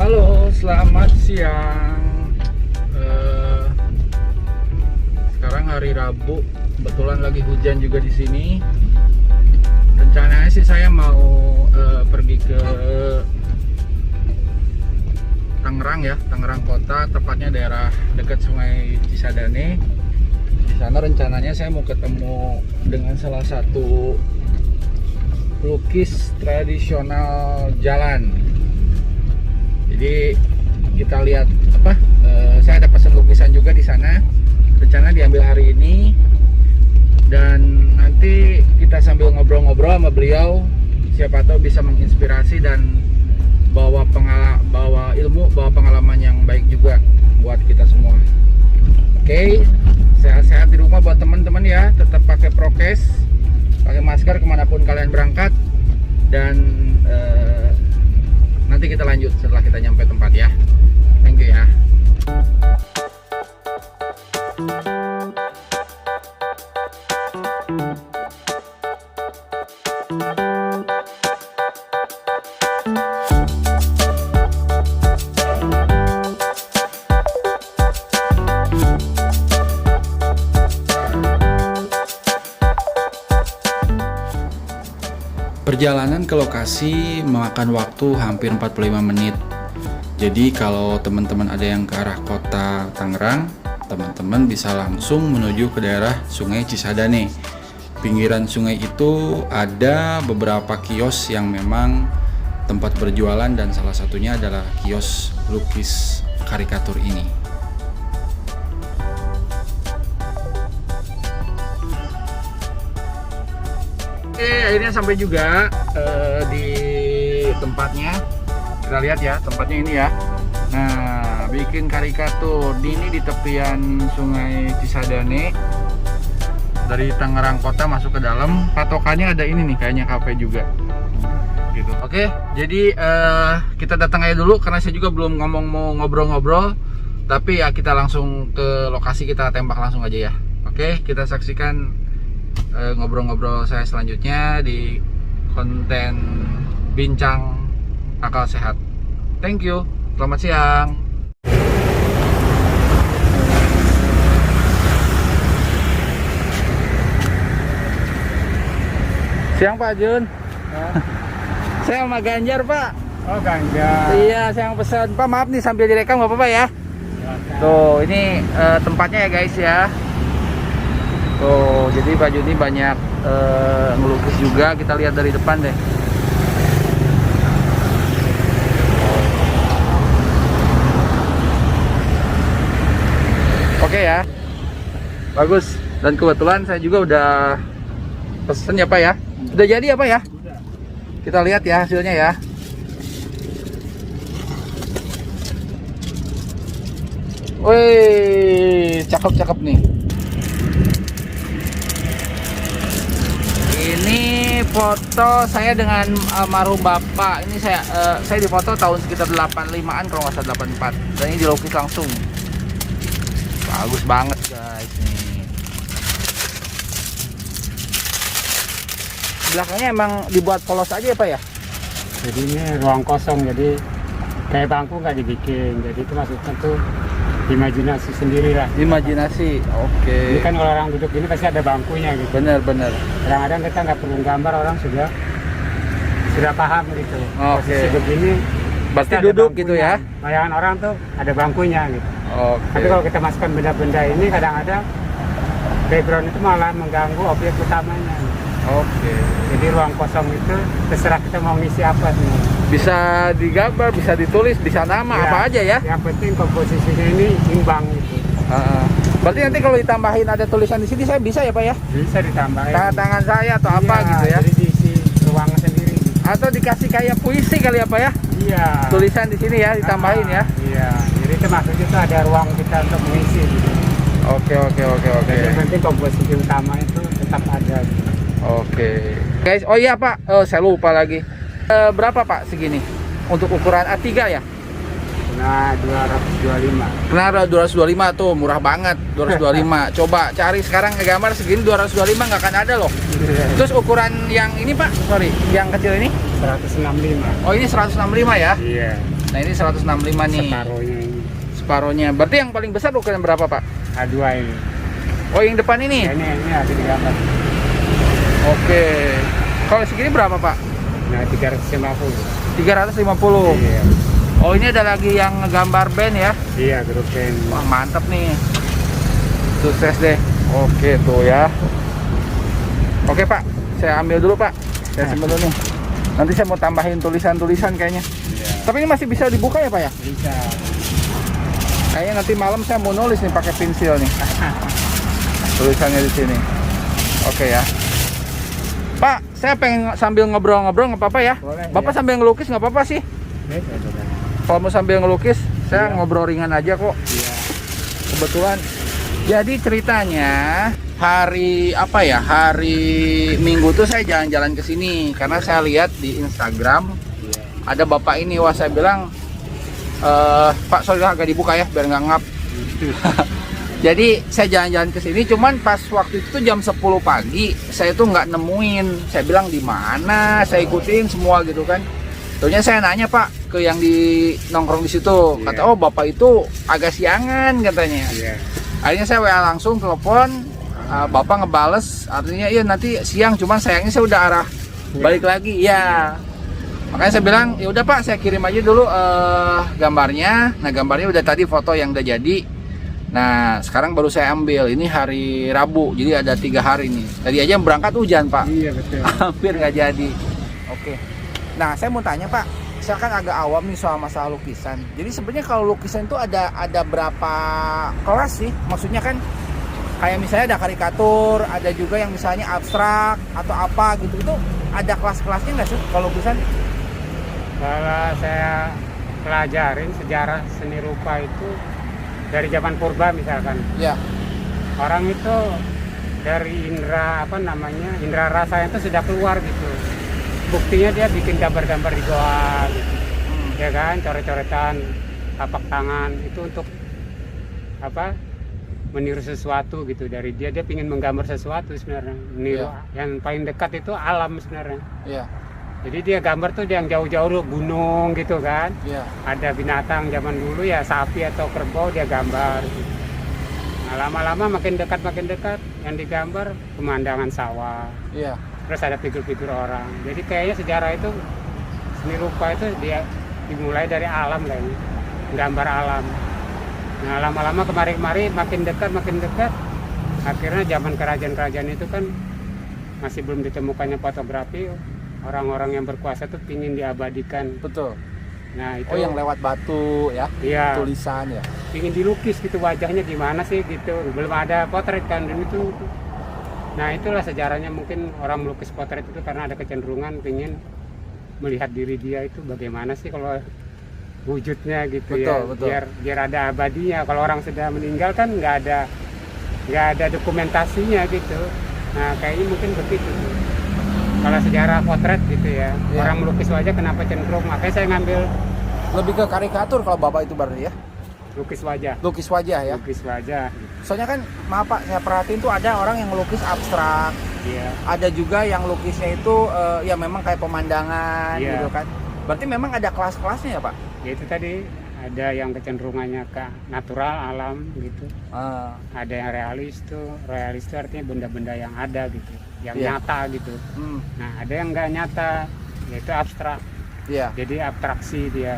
Halo, selamat siang. Sekarang hari Rabu, kebetulan lagi hujan juga di sini. Rencananya sih saya mau pergi ke Tangerang ya, Tangerang Kota, tepatnya daerah dekat Sungai Cisadane. Di sana rencananya saya mau ketemu dengan salah satu pelukis tradisional jalan. Jadi kita lihat saya ada pesan lukisan juga di sana. Rencana diambil hari ini dan nanti kita sambil ngobrol-ngobrol sama beliau. Siapa tahu bisa menginspirasi dan bawa ilmu, bawa pengalaman yang baik juga buat kita semua. Oke, sehat-sehat di rumah buat teman-teman ya. Tetap pakai prokes, pakai masker kemanapun kalian berangkat. Dan nanti kita lanjut setelah kita nyampe tempat ya. Thank you ya. Perjalanan ke lokasi memakan waktu hampir 45 menit. Jadi kalau teman-teman ada yang ke arah kota Tangerang, teman-teman bisa langsung menuju ke daerah Sungai Cisadane. Pinggiran sungai itu ada beberapa kios yang memang tempat berjualan dan salah satunya adalah kios lukis karikatur ini. Oke, akhirnya sampai juga di tempatnya. Kita lihat ya, tempatnya ini ya. Nah, bikin karikatur ini di tepian Sungai Cisadane. Dari Tangerang Kota masuk ke dalam. Patokannya ada ini nih, kayaknya kafe juga. Gitu. Oke, jadi kita datang aja dulu karena saya juga belum ngomong mau ngobrol-ngobrol. Tapi ya kita langsung ke lokasi, kita tembak langsung aja ya. Oke, kita saksikan ngobrol-ngobrol saya selanjutnya di konten Bincang Akal Sehat. Thank you. Selamat siang. Siang Pak Jun. Saya sama Ganjar Pak. Oh, Ganjar. Iya, saya yang pesan. Pak maaf nih sambil direkam nggak apa-apa ya. Tuh ini tempatnya ya guys ya. Tuh, jadi Pak Jun ini banyak ngelukis juga. Kita lihat dari depan deh. Oke ya, bagus. Dan kebetulan saya juga udah pesen ya Pak ya. Udah jadi ya Pak ya? Kita lihat ya hasilnya ya. Wih, cakep-cakep nih. Ini foto saya dengan almarhum Bapak. Ini saya difoto tahun sekitar 85-an kalau nggak salah 84. Dan ini dilukis langsung. Bagus banget guys nih. Belakangnya emang dibuat polos aja ya Pak ya? Jadi ini ruang kosong, jadi kayak bangku nggak dibikin. Jadi itu maksudnya tuh imajinasi sendiri lah. Imajinasi, oke. Ini kan kalau orang duduk ini pasti ada bangkunya gitu. Bener. Kadang-kadang kita nggak perlu gambar, orang sudah paham gitu. Oke. Posisi begini Berarti pasti ada duduk bangkunya. gitu ya? Bayangan orang tuh ada bangkunya gitu. Oke. Tapi kalau kita masukkan benda-benda ini kadang-kadang background itu malah mengganggu objek utamanya. Oke. Jadi ruang kosong itu terserah kita mau ngisi apa nih. Bisa digambar, bisa ditulis, bisa nama Ya, apa aja ya? Yang penting komposisinya ini imbang gitu. Berarti nanti kalau ditambahin ada tulisan di sini saya bisa ya Pak ya? Bisa ditambahin. Tangan saya atau apa Iya, gitu ya? Jadi diisi ruangan sendiri. Atau dikasih kayak puisi kali ya Pak ya? Iya. Tulisan di sini ya, ditambahin ya? Iya. Jadi itu maksudnya itu ada ruang kita untuk mengisi gitu. Oke. Jadi yang penting komposisi utama itu tetap ada. Oke. Guys, oh iya Pak, saya lupa lagi. Berapa Pak segini? Untuk ukuran A3 ya? Nah, 225. Kenapa 225 tuh murah banget, 225. Coba cari sekarang gambar segini 225 nggak akan ada loh. Terus ukuran yang ini Pak, sorry, yang kecil ini? 165. Oh ini 165 ya? Iya. Nah ini 165 nih. Separuhnya ini. Separohnya. Berarti yang paling besar ukuran berapa Pak? A2 ini. Oh yang depan ini? Ya, ini ada di gambar. Oke. Kalau segini berapa Pak? Nah 350. 350. Iya. Oh ini ada lagi yang ngegambar band ya? Iya grup band. Wah mantap nih. Sukses deh. Oke tuh ya. Oke Pak, saya ambil dulu Pak. Saya simpan dulu nih. Nanti saya mau tambahin tulisan-tulisan kayaknya. Iya. Tapi ini masih bisa dibuka ya Pak ya? Bisa. Kayaknya nanti malam saya mau nulis nih pakai pensil nih. Tulisannya di sini. Oke ya. Pak, saya pengen sambil ngobrol-ngobrol nggak apa-apa ya? Boleh, Bapak iya. sambil ngelukis nggak apa-apa sih? Bisa. Kalau mau sambil ngelukis, saya Iya. ngobrol ringan aja kok. Iya. Kebetulan. Jadi ceritanya hari apa ya? Hari Minggu tuh saya jalan-jalan ke sini karena saya lihat di Instagram Iya. ada bapak ini. Wah saya bilang, Pak sorry agak dibuka ya biar nggak ngap. Jadi saya jalan-jalan ke sini, cuman pas waktu itu jam 10 pagi saya tuh nggak nemuin. Saya bilang di mana? Saya ikutin semua gitu kan. Ternyata saya nanya Pak ke yang di nongkrong di situ. Iya. Kata oh bapak itu agak siangan katanya. Iya. Akhirnya saya WA langsung telepon. Bapak ngebales artinya iya nanti siang. Cuman sayangnya saya udah arah balik lagi. Ya. Makanya saya bilang ya udah Pak saya kirim aja dulu gambarnya. Nah gambarnya udah tadi foto yang udah jadi. Nah sekarang baru saya ambil. Ini hari Rabu, jadi ada 3 hari nih. Tadi aja berangkat hujan Pak. Iya betul. Hampir nggak jadi. Oke. Nah saya mau tanya Pak, saya kan agak awam nih soal masalah lukisan. Jadi sebenarnya kalau lukisan itu ada berapa kelas sih? Maksudnya kan kayak misalnya ada karikatur, ada juga yang misalnya abstrak atau apa gitu. Itu ada kelas-kelasnya nggak sih kalau lukisan? Kalau saya pelajarin sejarah seni rupa itu dari zaman purba misalkan, Ya. orang itu dari indera indera rasa itu sudah keluar gitu. Buktinya dia bikin gambar-gambar di goa gitu. Ya kan, coret-coretan, tapak tangan itu untuk meniru sesuatu gitu. Dari dia pingin menggambar sesuatu sebenarnya. Meniru yang paling dekat itu alam sebenarnya. Iya. Jadi dia gambar tuh yang jauh-jauh dulu, gunung gitu kan. Iya. Ada binatang zaman dulu ya sapi atau kerbau dia gambar. Nah, lama-lama makin dekat yang digambar pemandangan sawah. Iya. Terus ada figur-figur orang. Jadi kayaknya sejarah itu seni rupa itu dia dimulai dari alam kayaknya. Gambar alam. Nah, lama-lama kemari-kemari makin dekat. Akhirnya zaman kerajaan-kerajaan itu kan masih belum ditemukannya fotografi. Orang-orang yang berkuasa tuh pingin diabadikan. Betul. Nah itu Oh yang lewat batu ya? Iya. Tulisan ya? Pingin dilukis gitu wajahnya gimana sih gitu. Belum ada potret kan dan itu. Nah itulah sejarahnya mungkin orang melukis potret itu karena ada kecenderungan pingin melihat diri dia itu bagaimana sih kalau wujudnya gitu. Betul, betul. Biar ada abadinya. Kalau orang sudah meninggal kan nggak ada dokumentasinya gitu. Nah kayaknya mungkin begitu. Kalau sejarah potret gitu ya, Iya. orang melukis wajah kenapa cenderung, makanya saya ngambil Lebih ke karikatur kalau bapak itu berarti ya? lukis wajah. Lukis wajah ya? Lukis wajah. Soalnya kan maaf Pak, saya perhatiin tuh ada orang yang ngelukis abstrak, Iya. ada juga yang lukisnya itu ya memang kayak pemandangan Iya. gitu kan. Berarti memang ada kelas-kelasnya ya Pak? Ya itu tadi ada yang kecenderungannya ke natural alam gitu. Ada yang realis tuh artinya benda-benda yang ada gitu, yang Iya. nyata gitu. Hmm. Nah ada yang nggak nyata, yaitu abstrak. Iya. Jadi abstraksi dia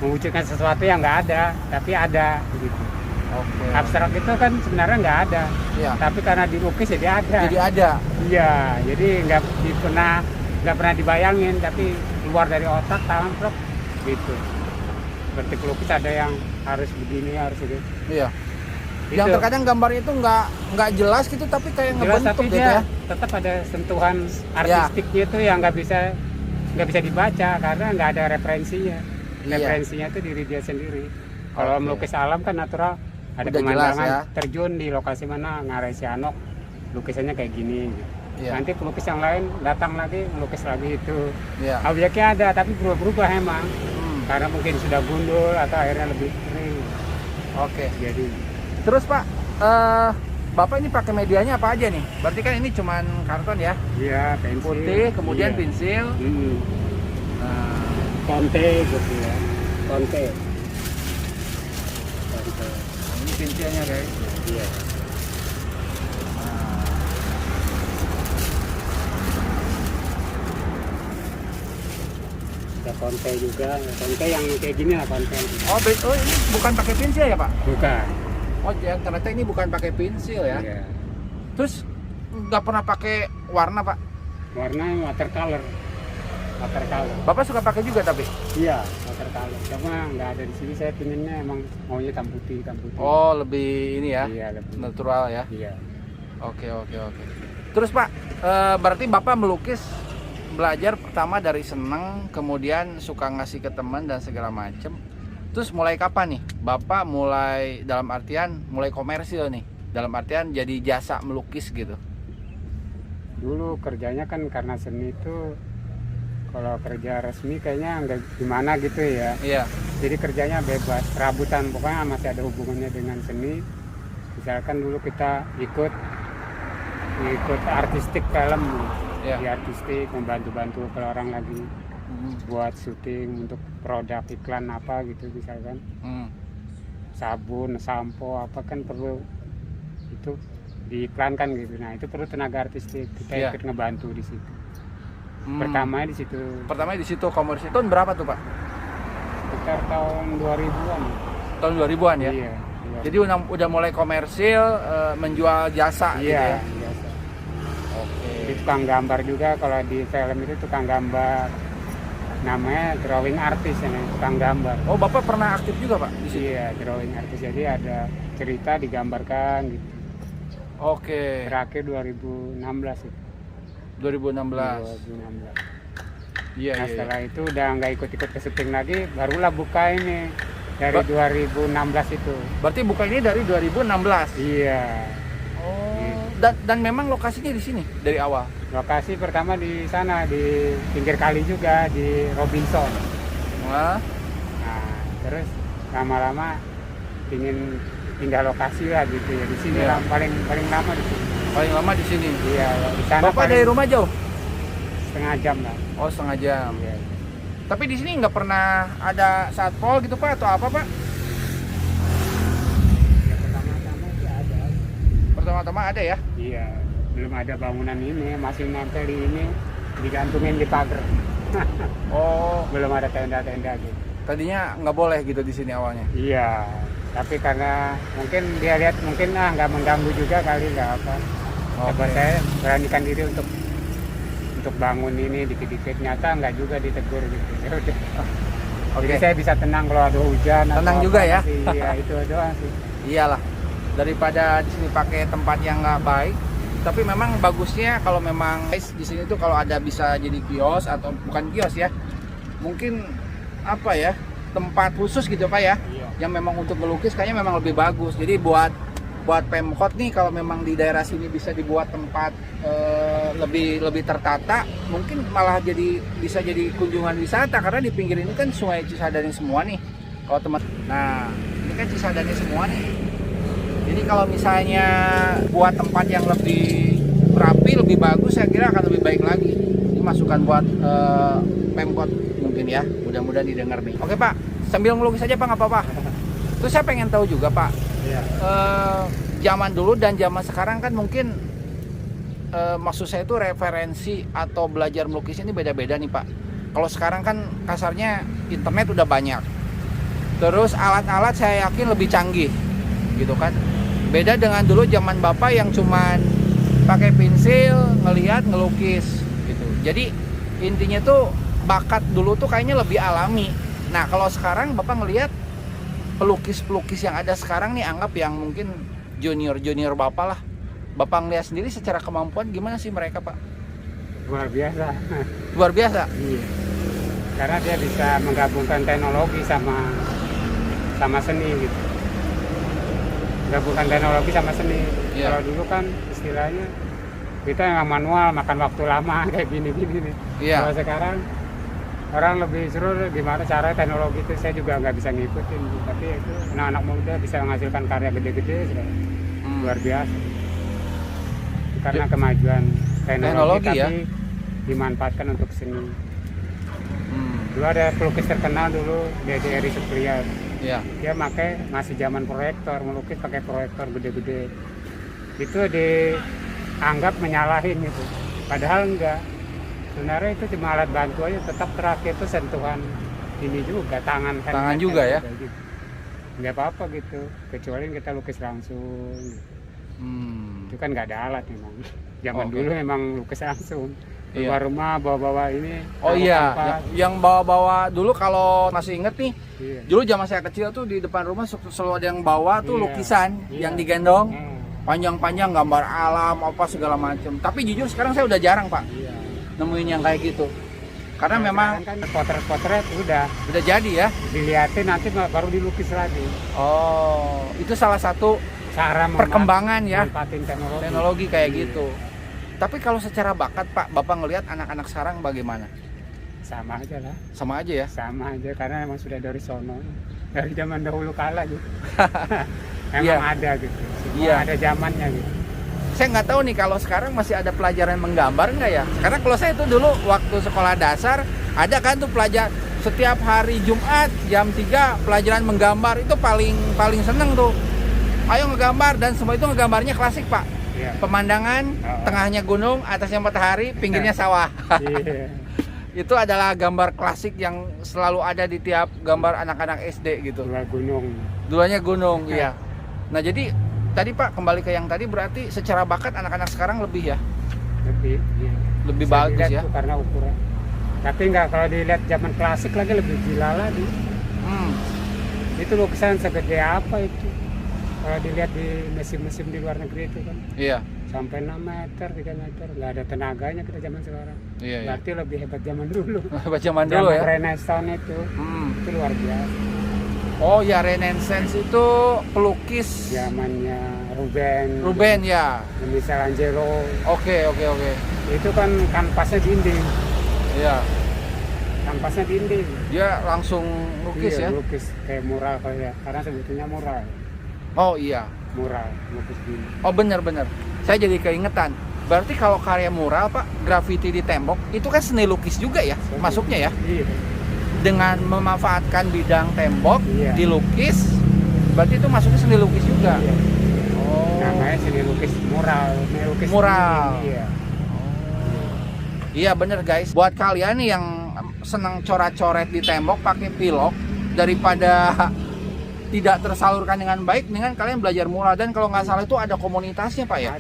mewujudkan sesuatu yang nggak ada, tapi ada gitu. Oke. Abstrak itu kan sebenarnya nggak ada, Iya. tapi karena dilukis jadi ada. Jadi ada. Iya, jadi nggak pernah dibayangin, tapi keluar dari otak, tangan, prok, gitu. Seperti pelukis ada yang harus begini, harus gitu. Iya. Itu. Yang terkadang gambarnya itu nggak jelas gitu, tapi kayak Jelas, ngebentuk tapi gitu dia ya. tetap ada sentuhan artistiknya itu yang nggak bisa dibaca karena nggak ada referensinya. Iya. Referensinya itu diri dia sendiri. Kalau Oke. melukis alam kan natural, ada Udah pemandangan jelas ya. terjun di lokasi mana, ngarai si Anok, lukisannya kayak gini. Gitu. Iya. Nanti pelukis yang lain datang lagi, melukis lagi itu. Iya. Objeknya ada, tapi berubah-berubah emang. Hmm. Karena mungkin sudah gundul atau akhirnya lebih kering. Oke. Jadi Terus Pak, Bapak ini pakai medianya apa aja nih? Berarti kan ini cuman karton ya, iya pensil. putih, kemudian iya. pensil. Hmm. Nah, Konte gitu ya. konte. Konte. Ini pensilnya guys. Iya. Nah, Ada konte juga, konte yang kayak gini lah konte. oh ini bukan pakai pensil ya Pak? Bukan. Oh ya ternyata ini bukan pakai pensil ya. Iya. Terus nggak pernah pakai warna Pak? Warna watercolor. Watercolor. Bapak suka pakai juga tapi? Iya, watercolor. Cuma nggak ada di sini, saya pinginnya emang maunya hitam putih, hitam putih. Oh lebih ini ya? Iya, lebih. Natural ya? Iya. Oke. Terus Pak, berarti Bapak melukis belajar pertama dari seneng, kemudian suka ngasih ke teman dan segala macem. Terus mulai kapan nih Bapak mulai, dalam artian mulai komersil nih, dalam artian jadi jasa melukis gitu? Dulu kerjanya kan karena seni itu, kalau kerja resmi kayaknya nggak gimana gitu ya. Iya. Jadi kerjanya bebas, serabutan, pokoknya masih ada hubungannya dengan seni. Misalkan dulu kita ikut artistik film, Iya. di artistik, membantu-bantu kalau orang lagi buat syuting untuk produk iklan apa gitu, misalkan sabun, sampo apa kan perlu itu diiklankan gitu. Nah itu perlu tenaga artistik, kita Iya. ikut ngebantu di situ. Pertamanya di situ. Pertama di situ komersil. Tahun berapa tuh Pak? Sekitar tahun 2000-an. Tahun 2000-an ya? Iya. Jadi udah mulai komersil, menjual jasa gitu Iya, ya? biasa. Oke. Jadi tukang gambar juga, kalau di film itu tukang gambar. Namanya drawing artist ya, tukang gambar. Oh Bapak pernah aktif juga Pak di situ? Iya, drawing artist. Jadi ada cerita digambarkan gitu. Oke. Terakhir 2016 itu. 2016. 2016. Iya, Nah iya. setelah itu udah nggak ikut-ikut ke syuting lagi, barulah buka ini dari 2016 itu. Berarti buka ini dari 2016. Iya. Oh. Dan memang lokasinya di sini dari awal. Lokasi pertama di sana, di pinggir kali juga, di Robinson. Wah. Nah terus lama-lama ingin pindah lokasi lah gitu ya. Di sini Iya. lah paling lama di sini. Paling lama di sini. Iya, di sana Bapak paling dari rumah jauh? setengah jam lah. Oh, setengah jam. Iya. Tapi di sini nggak pernah ada satpol gitu Pak atau apa Pak? Ya, pertama-tama sih ada. Pertama-tama ada ya? Iya, belum ada bangunan ini, masih nempel di ini, digantungin di pagar. Oh, Belum ada tenda-tenda gitu. tadinya nggak boleh gitu di sini awalnya. Iya, tapi karena mungkin dia lihat mungkin nggak mengganggu juga kali, nggak apa. Coba saya beranikan diri untuk bangun ini dikit-dikit, nyata nggak juga ditegur gitu. Ya udah. Oke. Jadi saya bisa tenang kalau ada hujan. Tenang atau juga apa ya? sih. Iya, itu doang sih. Iyalah. Daripada di sini pakai tempat yang nggak baik. Tapi memang bagusnya kalau memang guys di sini tuh kalau ada bisa jadi kios atau bukan kios ya. Mungkin apa ya? Tempat khusus gitu Pak ya. Iya. Yang memang untuk melukis kayaknya memang lebih bagus. Jadi buat Pemkot nih kalau memang di daerah sini bisa dibuat tempat lebih tertata, mungkin malah bisa jadi kunjungan wisata karena di pinggir ini kan Sungai Cisadane semua nih. Kalau teman, nah ini kan Cisadane semua nih. Jadi kalau misalnya buat tempat yang lebih rapi, lebih bagus, saya kira akan lebih baik lagi. Ini masukan buat Pemkot mungkin ya. Mudah-mudahan didengar nih. Oke Pak, sambil ngelukis aja Pak nggak apa-apa. Terus saya pengen tahu juga Pak. Iya. Zaman dulu dan zaman sekarang kan mungkin maksud saya itu referensi atau belajar melukis ini beda-beda nih Pak. Kalau sekarang kan kasarnya internet udah banyak. Terus alat-alat saya yakin lebih canggih gitu kan. Beda dengan dulu zaman Bapak yang cuman pakai pensil, ngelihat, ngelukis gitu. Jadi intinya tuh bakat dulu tuh kayaknya lebih alami. Nah, kalau sekarang Bapak ngelihat pelukis-pelukis yang ada sekarang nih, anggap yang mungkin junior Bapak lah. Bapak ngeliat sendiri secara kemampuan gimana sih mereka Pak? Luar biasa. Luar biasa? Iya. Karena dia bisa menggabungkan teknologi sama seni gitu. Menggabungkan teknologi sama seni. Iya. Kalau dulu kan istilahnya kita yang manual, makan waktu lama kayak gini-gini nih. Iya. Kalau sekarang orang lebih seru gimana cara teknologi itu, saya juga nggak bisa ngikutin, tapi itu anak-anak muda bisa menghasilkan karya gede-gede luar biasa karena kemajuan teknologi Teknologi, tapi dimanfaatkan untuk seni. Dulu ada pelukis terkenal dulu, Dede Eri Supriyat. Iya. Dia masih zaman proyektor, melukis pakai proyektor gede-gede. Itu dianggap menyalahin gitu. Padahal enggak. Sebenarnya itu cuma alat bantu aja, tetap terakhir itu sentuhan ini juga, tangan juga ya? Gitu. Nggak apa-apa gitu, kecuali kita lukis langsung. Itu kan nggak ada alat memang. Zaman dulu memang lukis langsung. Keluar rumah bawa-bawa ini. Oh iya, yang bawa-bawa dulu kalau masih inget nih, dulu zaman saya kecil tuh di depan rumah selalu ada yang bawa tuh lukisan yang digendong, panjang-panjang gambar alam apa segala macam. Tapi jujur sekarang saya udah jarang Pak nemuin yang kayak gitu. Karena memang kan potret-potret udah jadi ya. Dilihatin nanti baru dilukis lagi. Oh, itu salah satu cara perkembangan ya teknologi kayak gitu. Tapi kalau secara bakat Pak, Bapak ngelihat anak-anak sekarang bagaimana? Sama aja lah. Sama aja ya? Sama aja, karena emang sudah dari sono. Dari zaman dahulu kala gitu. Emang ada gitu. Semua ada zamannya gitu. Saya nggak tahu nih kalau sekarang masih ada pelajaran menggambar nggak ya? Karena kalau saya itu dulu waktu sekolah dasar, ada kan tuh pelajar setiap hari Jumat jam 3 pelajaran menggambar, itu paling seneng tuh. Ayo ngegambar, dan semua itu ngegambarnya klasik Pak. Pemandangan, tengahnya gunung, atasnya matahari, pinggirnya sawah. Itu adalah gambar klasik yang selalu ada di tiap gambar anak-anak SD gitu. Dulunya gunung, iya. Nah jadi tadi Pak, kembali ke yang tadi, berarti secara bakat anak-anak sekarang lebih ya? Lebih bagus ya? Karena ukuran. Tapi enggak, kalau dilihat zaman klasik lagi lebih gila lagi. Itu lukisan segede apa itu? Kalau dilihat di musim-musim di luar negeri itu kan, sampai 6 meter, 3 meter, nggak ada tenaganya kita zaman sekarang. Berarti lebih hebat zaman dulu. Hebat zaman dulu ya. Renaissance itu luar biasa. Oh ya, Renaissance itu pelukis zamannya Ruben ya. Michelangelo. Oke. Itu kan kanvasnya dinding. Iya. Kanvasnya dinding. Dia langsung lukis ya. Lukis kayak mural kayak, karena sebetulnya mural. Oh iya, mural, lukis dinding. Oh benar. Saya jadi keingetan. Berarti kalau karya mural Pak, grafiti di tembok, itu kan seni lukis juga ya, masuknya ya? Iya. Dengan memanfaatkan bidang tembok, dilukis, berarti itu masuknya seni lukis juga? Iya. Oh. Namanya seni lukis mural, Iya. Iya bener guys. Buat kalian nih yang senang coret-coret di tembok pakai pilok, daripada tidak tersalurkan dengan baik, dengan kalian belajar mural. Dan kalau nggak salah itu ada komunitasnya Pak ya?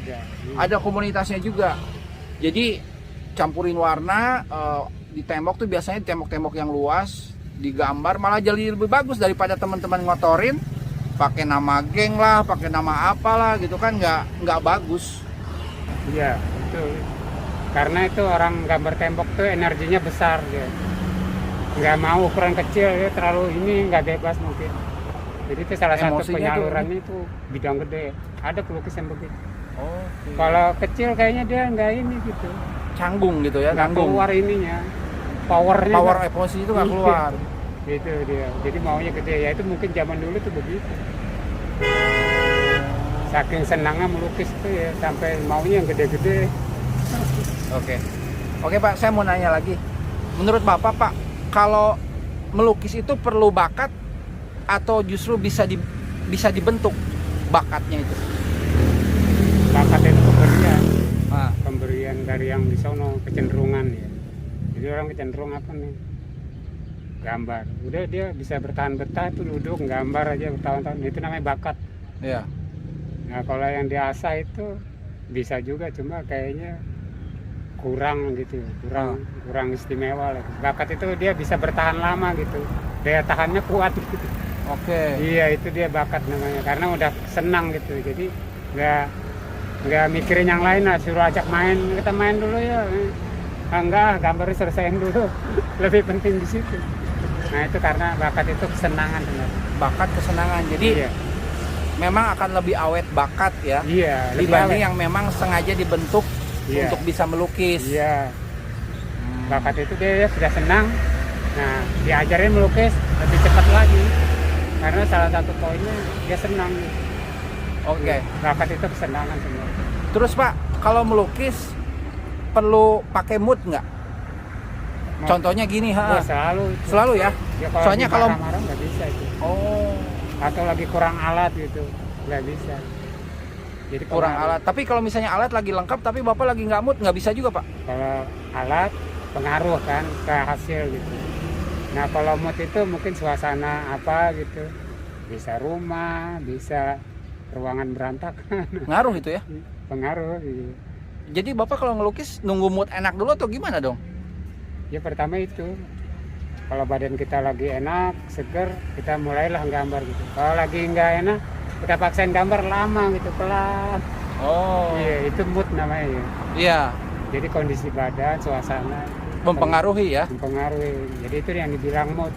Ada komunitasnya juga. Jadi campurin warna di tembok tuh, biasanya tembok-tembok yang luas digambar malah jadi lebih bagus daripada teman-teman ngotorin pakai nama geng lah, pakai nama apalah gitu kan, nggak bagus. Iya itu, karena itu orang gambar tembok tuh energinya besar dia, nggak mau ukuran kecil, dia terlalu ini nggak bebas mungkin. Jadi itu salah satu penyalurannya itu bidang gede. Ada pelukis yang begitu. Kalau kecil kayaknya dia nggak ini gitu. Canggung gitu ya, nggak keluar ininya. Power emosi itu nggak keluar. Itu dia. Jadi maunya gede. Ya itu mungkin zaman dulu tuh begitu. Saking senangnya melukis tuh ya, sampai maunya yang gede-gede. Oke Pak, saya mau nanya lagi. Menurut Bapak Pak, kalau melukis itu perlu bakat atau justru bisa dibentuk bakatnya itu? Bakat itu pemberian dari yang di sono, kecenderungan ya. Jadi orang kecenderung apa nih? Gambar. Udah dia bisa bertahan betah itu duduk gambar aja bertahun-tahun. Itu namanya bakat. Iya. Nah kalau yang diasah itu bisa juga, cuma kayaknya kurang gitu, kurang istimewa lah. Bakat itu dia bisa bertahan lama gitu, daya tahannya kuat gitu. Iya itu dia bakat namanya, karena udah senang gitu, jadi nggak mikirin yang lain lah, suruh ajak main, kita main dulu ya, enggak, gambarnya selesaiin dulu, lebih penting di situ. Nah itu karena bakat itu kesenangan sebenarnya. Bakat kesenangan, jadi memang akan lebih awet bakat ya, dibanding yang memang sengaja dibentuk untuk bisa melukis. Bakat itu dia sudah senang, nah diajarin melukis lebih cepat lagi. Karena salah satu poinnya dia senang. Bakat itu kesenangan semua. Terus Pak, kalau melukis perlu pakai mood nggak? Contohnya gini, Oh, selalu. selalu ya. Ya, Soalnya lagi kalau marah-marah nggak bisa itu. oh Atau lagi kurang alat gitu, nggak bisa. Jadi kurang pengaruh. alat. Tapi kalau misalnya alat lagi lengkap, tapi bapak lagi nggak mood, nggak bisa juga pak. Kalau alat pengaruh kan ke hasil gitu. Nah kalau mood itu mungkin suasana apa gitu, bisa rumah, bisa ruangan berantakan, Ngaruh itu ya. pengaruh. Gitu. Jadi bapak kalau ngelukis nunggu mood enak dulu atau gimana dong? Ya pertama itu, kalau badan kita lagi enak, seger, kita mulailah gambar gitu. Kalau lagi nggak enak, kita paksain gambar lama gitu, pelan. Oh Iya, itu mood namanya ya. iya, Jadi kondisi badan, suasana mempengaruhi ya. mempengaruhi. Jadi itu yang dibilang mood.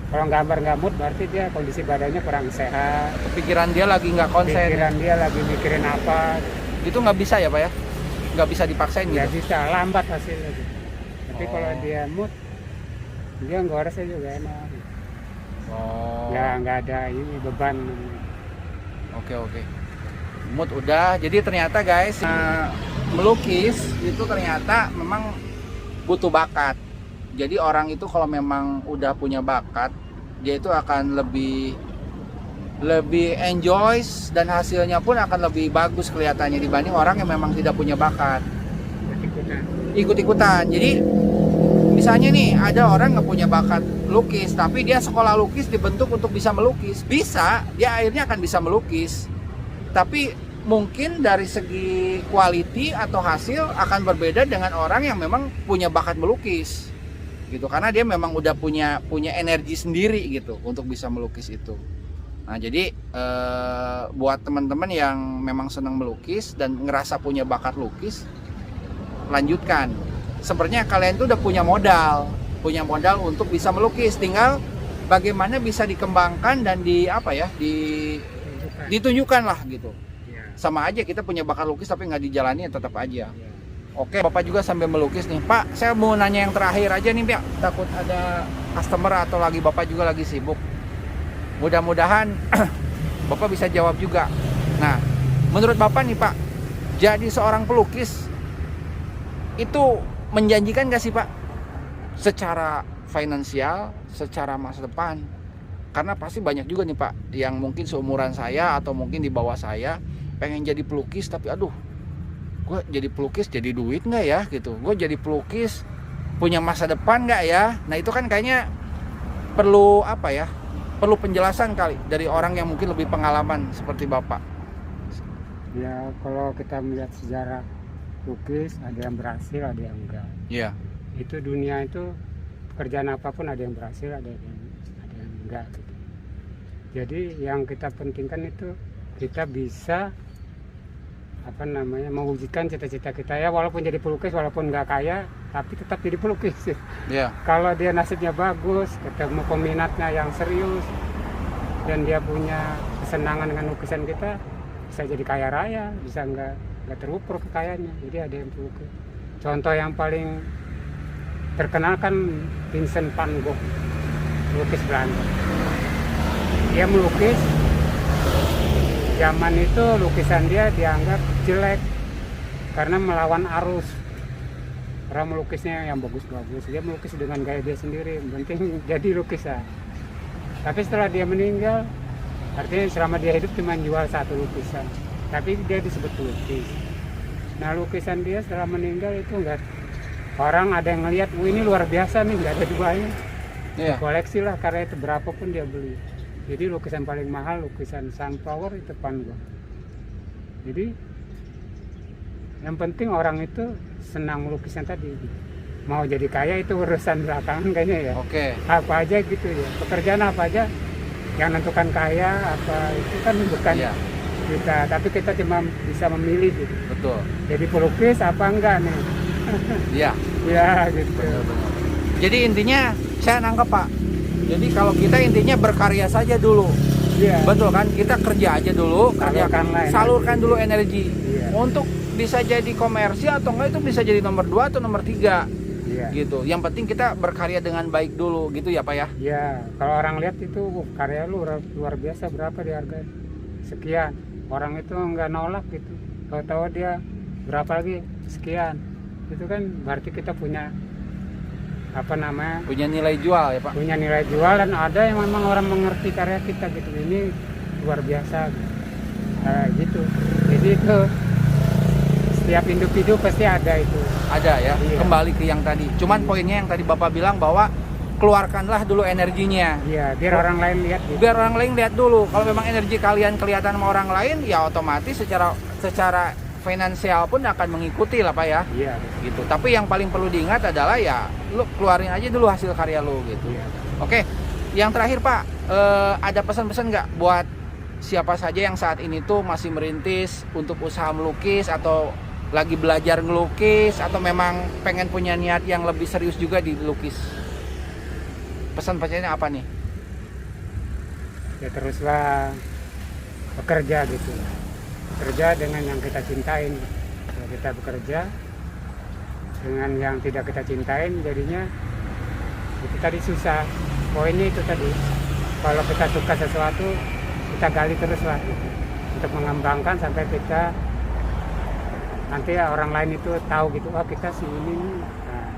Kalau gambar nggak mood, berarti dia kondisi badannya kurang sehat. Pikiran dia lagi nggak konsen. Pikiran dia lagi mikirin apa, Itu nggak bisa ya pak ya? Nggak bisa dipaksain nggak gitu. bisa, lambat hasilnya. Gitu. Tapi Oh. kalau dia mood, dia nggoresnya juga enak. Oh. Nggak ada ini beban. Oke. Mood udah. Jadi ternyata guys, melukis itu ternyata memang butuh bakat. Jadi orang itu kalau memang udah punya bakat, dia itu akan lebih enjoy dan hasilnya pun akan lebih bagus kelihatannya dibanding orang yang memang tidak punya bakat. Ikut-ikutan. Jadi misalnya nih ada orang nggak punya bakat lukis, tapi dia sekolah lukis dibentuk untuk bisa melukis, bisa, dia akhirnya akan bisa melukis. Tapi mungkin dari segi quality atau hasil akan berbeda dengan orang yang memang punya bakat melukis, gitu. Karena dia memang udah punya energi sendiri gitu untuk bisa melukis itu. Nah jadi buat teman-teman yang memang senang melukis dan ngerasa punya bakat lukis, lanjutkan. Sebenarnya kalian tuh udah punya modal untuk bisa melukis, tinggal bagaimana bisa dikembangkan dan ditunjukkan lah gitu. Sama aja kita punya bakat lukis tapi nggak dijalani, tetap aja. Oke, bapak juga sambil melukis nih, Pak. Saya mau nanya yang terakhir aja nih, Pak. Takut ada customer atau lagi bapak juga lagi sibuk. Mudah-mudahan bapak bisa jawab juga. Nah, menurut bapak nih, Pak, jadi seorang pelukis itu menjanjikan gak sih Pak? Secara finansial, secara masa depan. Karena pasti banyak juga nih Pak yang mungkin seumuran saya atau mungkin di bawah saya pengen jadi pelukis, tapi aduh, gue jadi pelukis jadi duit gak ya gitu. Gue jadi pelukis punya masa depan gak ya? Nah itu kan kayaknya perlu perlu penjelasan kali dari orang yang mungkin lebih pengalaman seperti Bapak. Ya kalau kita melihat sejarah lukis, ada yang berhasil, ada yang enggak. Iya. Itu dunia itu pekerjaan apapun ada yang berhasil, ada yang enggak. Gitu. Jadi yang kita pentingkan itu kita bisa mewujudkan cita-cita kita ya, walaupun jadi pelukis, walaupun nggak kaya, tapi tetap jadi pelukis. Iya. Kalau dia nasibnya bagus, ketemu peminatnya yang serius, dan dia punya kesenangan dengan lukisan kita, bisa jadi kaya raya, bisa nggak terukur kekayaannya. Jadi ada yang pelukis. Contoh yang paling terkenal kan Vincent van Gogh, pelukis Belanda. Dia melukis, zaman itu lukisan dia dianggap jelek karena melawan arus. Orang melukisnya yang bagus-bagus, dia melukis dengan gaya dia sendiri, penting jadi lukisan. Tapi setelah dia meninggal, artinya selama dia hidup cuma jual satu lukisan, tapi dia disebut pelukis. Nah lukisan dia setelah meninggal itu enggak, orang ada yang ngelihat, ini luar biasa nih, nggak ada duanya. Iya. Koleksi lah, karena itu berapapun dia beli. Jadi lukisan paling mahal, lukisan Sunflower itu Van Gogh. Jadi yang penting orang itu senang melukisnya tadi. Mau jadi kaya itu urusan belakangan kayaknya ya. Oke. Apa aja gitu ya, pekerjaan apa aja yang menentukan kaya apa itu kan bukan Iya. kita, tapi kita cuma bisa memilih gitu. Betul. Jadi pelukis apa enggak nih? Iya. Ya gitu. Jadi intinya saya nangkep Pak. Jadi kalau kita intinya berkarya saja dulu. Iya. Betul kan? Kita kerja aja dulu, salurkan dulu energi. Iya. Untuk bisa jadi komersial atau enggak itu bisa jadi nomor 2 atau nomor 3. Iya. Gitu. Yang penting kita berkarya dengan baik dulu gitu ya Pak ya. Ya, kalau orang lihat itu karya lu luar biasa, berapa dihargai? Sekian. Orang itu nggak nolak gitu. Tahu-tahu dia berapa lagi? Sekian. Itu kan berarti kita punya apa namanya, punya nilai jual ya Pak. punya nilai jual, dan ada yang memang orang mengerti karya kita gitu. Ini luar biasa gitu. Gitu. Jadi itu setiap individu pasti ada itu. Ada ya. Iya. Kembali ke yang tadi. Cuman poinnya yang tadi Bapak bilang bahwa keluarkanlah dulu energinya. Iya, biar orang lain lihat gitu. Biar orang lain lihat dulu. Kalau memang energi kalian kelihatan sama orang lain, ya otomatis secara finansial pun akan mengikuti lah Pak ya. Iya. Gitu. Tapi yang paling perlu diingat adalah ya lu keluarin aja dulu hasil karya lu gitu. Iya. Oke. Yang terakhir Pak, ada pesan-pesan nggak buat siapa saja yang saat ini tuh masih merintis untuk usaha melukis atau lagi belajar ngelukis atau memang pengen punya niat yang lebih serius juga di lukis? Pesan-pesannya apa nih? Ya teruslah bekerja gitu. Bekerja dengan yang kita cintain. Kalau kita bekerja dengan yang tidak kita cintain, jadinya itu tadi susah. Poinnya itu tadi, kalau kita suka sesuatu, kita gali terus lah gitu. Untuk mengembangkan sampai kita nanti orang lain itu tahu gitu, oh kita sih ini nih, nah,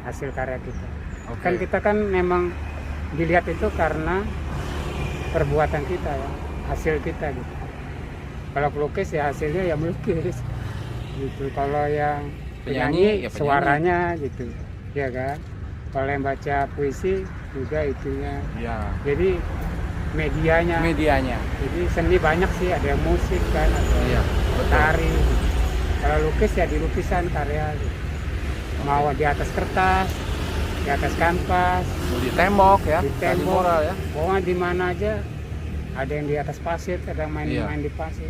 hasil karya kita. Oke. Kan kita kan memang dilihat itu karena perbuatan kita ya, hasil kita gitu. Kalau pelukis ya hasilnya ya melukis gitu. Kalau yang penyanyi ya penyanyi. suaranya gitu, ya kan. Kalau yang baca puisi juga itunya. Ya. Jadi medianya. Jadi seni banyak sih, ada yang musik kan, ada Iya. tari. Gitu. Kalau lukis ya di lukisan karya gitu. Mau di atas kertas, di atas kanvas, Di tembok ya. di Di tembok, mural ya. pokoknya di mana aja. Ada yang di atas pasir, ada yang main-main di pasir.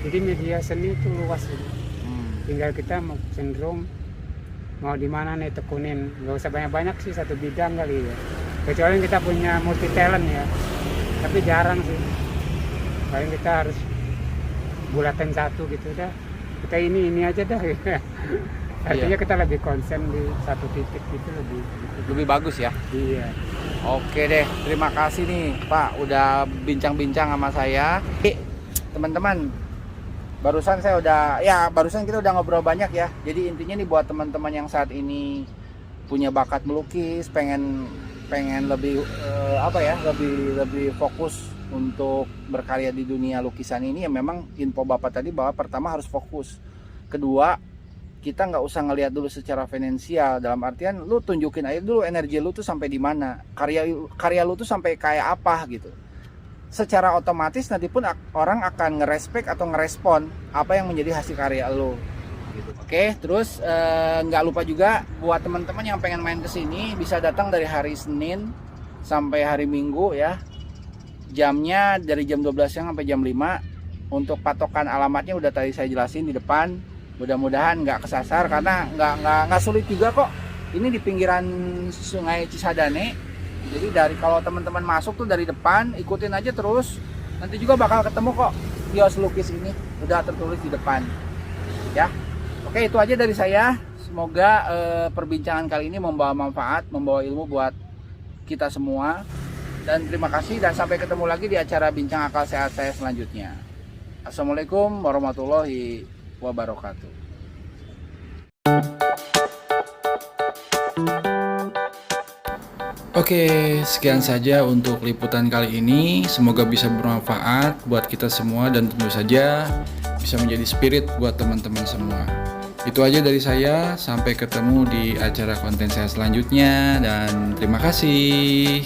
Jadi media seni itu luas gitu. Tinggal kita mau cenderung mau di mana nih tekunin. Gak usah banyak-banyak sih, satu bidang kali ya. Kecuali kita punya multi talent ya. Tapi jarang sih. Paling kita harus bulatin satu gitu dah. Kita ini aja dah. Artinya kita lebih konsen di satu titik gitu Lebih bagus ya. Iya. Oke deh, terima kasih nih Pak udah bincang-bincang sama saya. Teman-teman, barusan kita udah ngobrol banyak ya. Jadi intinya nih buat teman-teman yang saat ini punya bakat melukis, pengen lebih lebih fokus untuk berkarya di dunia lukisan ini, ya memang info Bapak tadi bahwa pertama harus fokus. Kedua, kita nggak usah ngelihat dulu secara finansial, dalam artian lu tunjukin aja dulu energi lu tuh sampai di mana, karya lu tuh sampai kayak apa gitu. Secara otomatis nanti pun orang akan ngerespek atau ngerespon apa yang menjadi hasil karya lu gitu. Oke, terus nggak lupa juga buat teman-teman yang pengen main ke sini bisa datang dari hari Senin sampai hari Minggu ya. Jamnya dari jam 12 siang sampai jam 5. Untuk patokan alamatnya udah tadi saya jelasin di depan. Mudah-mudahan nggak kesasar karena nggak sulit juga kok. Ini di pinggiran Sungai Cisadane. Jadi kalau teman-teman masuk tuh dari depan, ikutin aja terus. Nanti juga bakal ketemu kok kios lukis ini, udah tertulis di depan. Ya. Oke, itu aja dari saya. Semoga perbincangan kali ini membawa manfaat, membawa ilmu buat kita semua. Dan terima kasih dan sampai ketemu lagi di acara Bincang Akal Sehat saya selanjutnya. Assalamualaikum warahmatullahi wabarakatuh. Oke, sekian saja untuk liputan kali ini. Semoga bisa bermanfaat buat kita semua dan tentu saja bisa menjadi spirit buat teman-teman semua. Itu aja dari saya. Sampai ketemu di acara konten saya selanjutnya dan terima kasih.